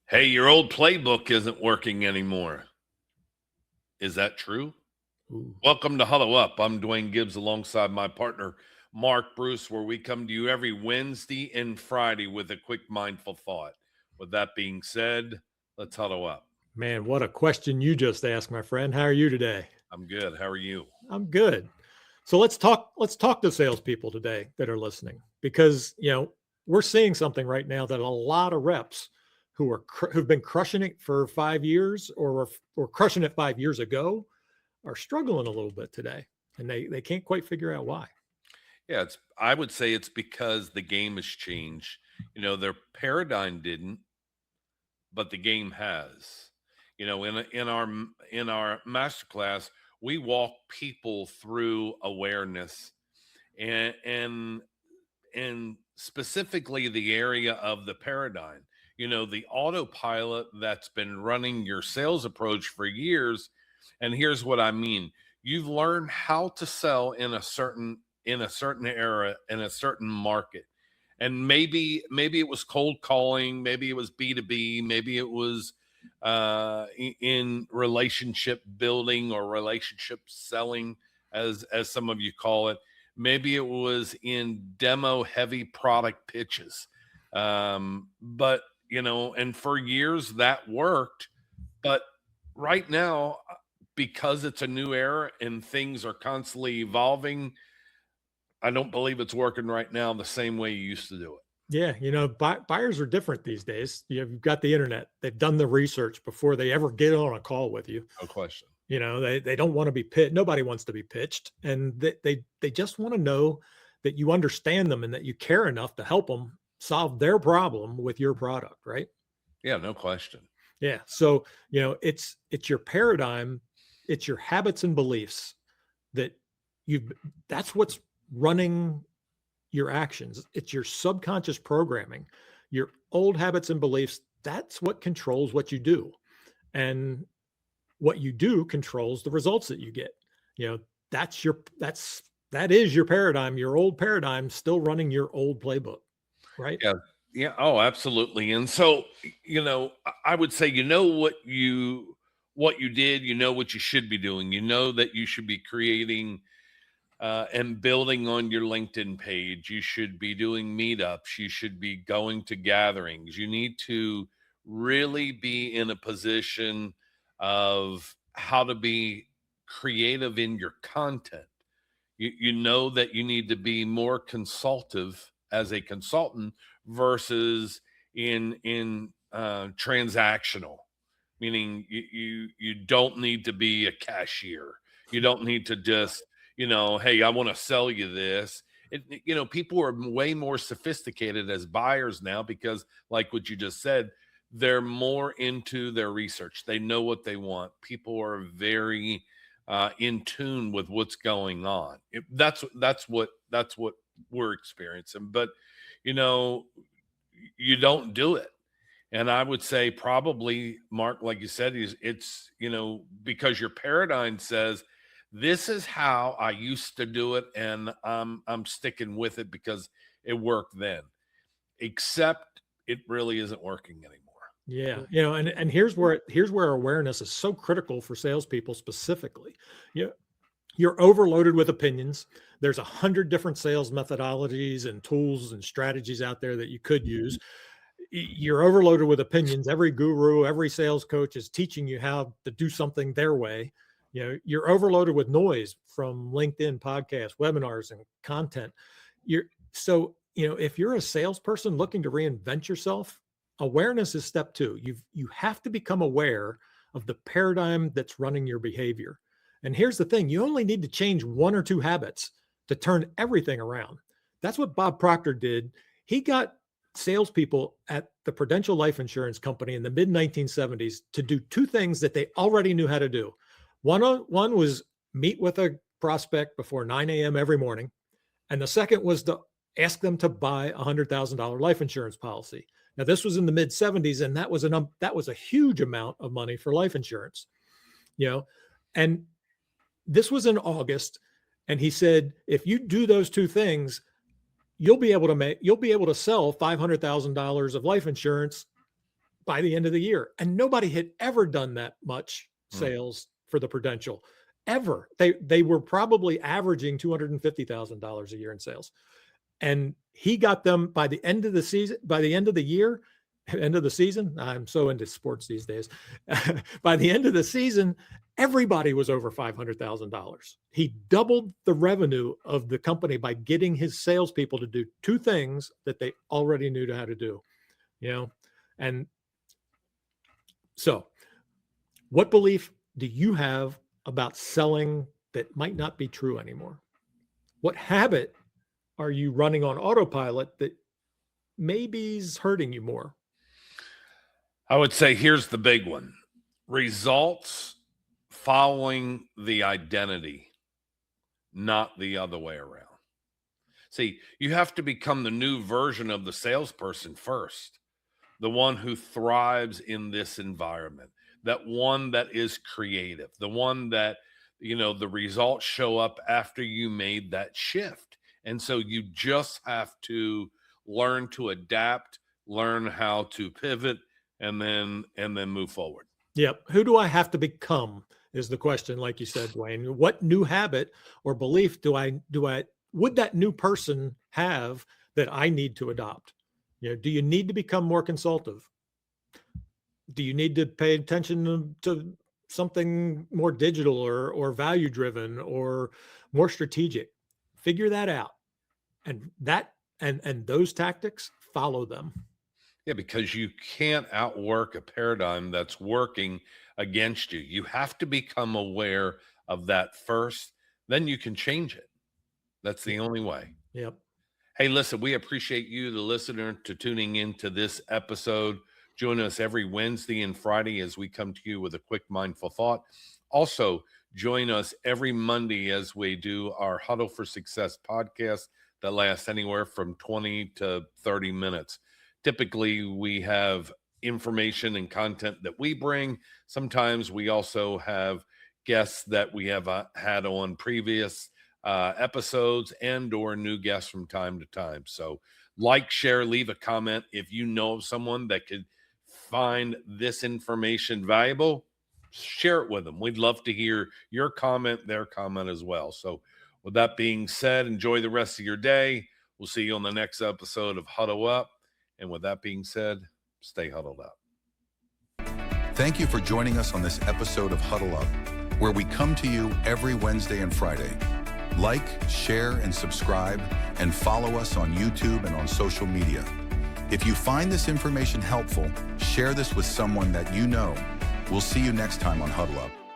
Hey, your old playbook isn't working anymore. Is that true? Ooh. Welcome to Huddle Up. I'm Duane Gibbs alongside my partner, Mark Bruce, where we come to you every Wednesday and Friday with a quick mindful thought. With that being said, let's huddle up. Man, what a question you just asked, my friend. How are you today? I'm good. How are you? I'm good. So let's talk to salespeople today that are listening because we're seeing something right now that a lot of reps who've been crushing it for 5 years or crushing it 5 years ago are struggling a little bit today, and they can't quite figure out why. Yeah, I would say it's because the game has changed. Their paradigm didn't, but the game has. In our masterclass, we walk people through awareness and and specifically the area of the paradigm. The autopilot that's been running your sales approach for years. And here's what I mean. You've learned how to sell in a certain era in a certain market. And maybe it was cold calling, maybe it was B2B, maybe it was in relationship building or relationship selling, as some of you call it. Maybe it was in demo heavy product pitches. But and for years that worked. But right now, because it's a new era and things are constantly evolving, I don't believe it's working right now the same way you used to do it. Yeah, buyers are different these days. You've got the internet. They've done the research before they ever get on a call with you. No question. They don't want to be pitched. Nobody wants to be pitched, and they just want to know that you understand them and that you care enough to help them solve their problem with your product, right? Yeah, no question. Yeah. So it's your paradigm, it's your habits and beliefs that you that's what's running your actions. It's your subconscious programming, your old habits and beliefs. That's what controls what you do, and what you do controls the results that you get. You know, that is your paradigm, your old paradigm still running your old playbook, right? Yeah. Yeah. Oh, absolutely. And so, I would say, what you did, what you should be doing. That you should be creating and building on your LinkedIn page. You should be doing meetups. You should be going to gatherings. You need to really be in a position of how to be creative in your content. You know that you need to be more consultative as a consultant versus in transactional, meaning you don't need to be a cashier. You don't need to just hey, I want to sell you this. People are way more sophisticated as buyers now because, like what you just said, they're more into their research. They know what they want. People are very in tune with what's going on. That's what we're experiencing. But you know, you don't do it. And I would say probably, Mark, like you said, it's because your paradigm says this is how I used to do it, and I'm sticking with it because it worked then. Except it really isn't working anymore. Yeah, and here's where awareness is so critical for salespeople specifically. You you're overloaded with opinions. There's 100 different sales methodologies and tools and strategies out there that you could use. You're overloaded with opinions. Every guru, every sales coach is teaching you how to do something their way. You're overloaded with noise from LinkedIn podcasts, webinars, and content. You're so if you're a salesperson looking to reinvent yourself, awareness is step two. You have to become aware of the paradigm that's running your behavior. And here's the thing: you only need to change one or two habits to turn everything around. That's what Bob Proctor did. He got salespeople at the Prudential Life Insurance Company in the mid 1970s to do two things that they already knew how to do. One was meet with a prospect before 9 a.m. every morning. And the second was to ask them to buy a $100,000 life insurance policy. Now, this was in the mid 70s, and that was a huge amount of money for life insurance. And this was in August. And he said, if you do those two things, you'll be able to sell $500,000 of life insurance by the end of the year. And nobody had ever done that much Hmm. sales for the Prudential ever. They were probably averaging $250,000 a year in sales. And he got them by the end of the season, by the end of the year, end of the season. I'm so into sports these days. By the end of the season, everybody was over $500,000. He doubled the revenue of the company by getting his salespeople to do two things that they already knew how to do, you know? And so what belief do you have about selling that might not be true anymore? What habit are you running on autopilot that maybe is hurting you more? I would say here's the big one: results following the identity, not the other way around. See, you have to become the new version of the salesperson first, the one who thrives in this environment, that one that is creative, the one that, the results show up after you made that shift. And so you just have to learn to adapt, learn how to pivot, and then move forward. Yep. Who do I have to become is the question, like you said, Duane. What new habit or belief would that new person have that I need to adopt? Do you need to become more consultative? Do you need to pay attention to something more digital or value driven or more strategic? Figure that out. And those tactics, follow them. Yeah, because you can't outwork a paradigm that's working against you. You have to become aware of that first, then you can change it. That's the only way. Yep. Hey, listen, we appreciate you, the listener, to tuning into this episode. Join us every Wednesday and Friday as we come to you with a quick mindful thought. Also, join us every Monday as we do our Huddle for Success podcast that lasts anywhere from 20 to 30 minutes. Typically, we have information and content that we bring. Sometimes we also have guests that we have had on previous episodes and or new guests from time to time. So like, share, leave a comment. If you know of someone that could find this information valuable, share it with them. We'd love to hear your comment, their comment as well. So with that being said, enjoy the rest of your day. We'll see you on the next episode of Huddle Up. And with that being said, stay huddled up. Thank you for joining us on this episode of Huddle Up, where we come to you every Wednesday and Friday. Like, share, and subscribe, and follow us on YouTube and on social media. If you find this information helpful, share this with someone that you know. We'll see you next time on Huddle Up.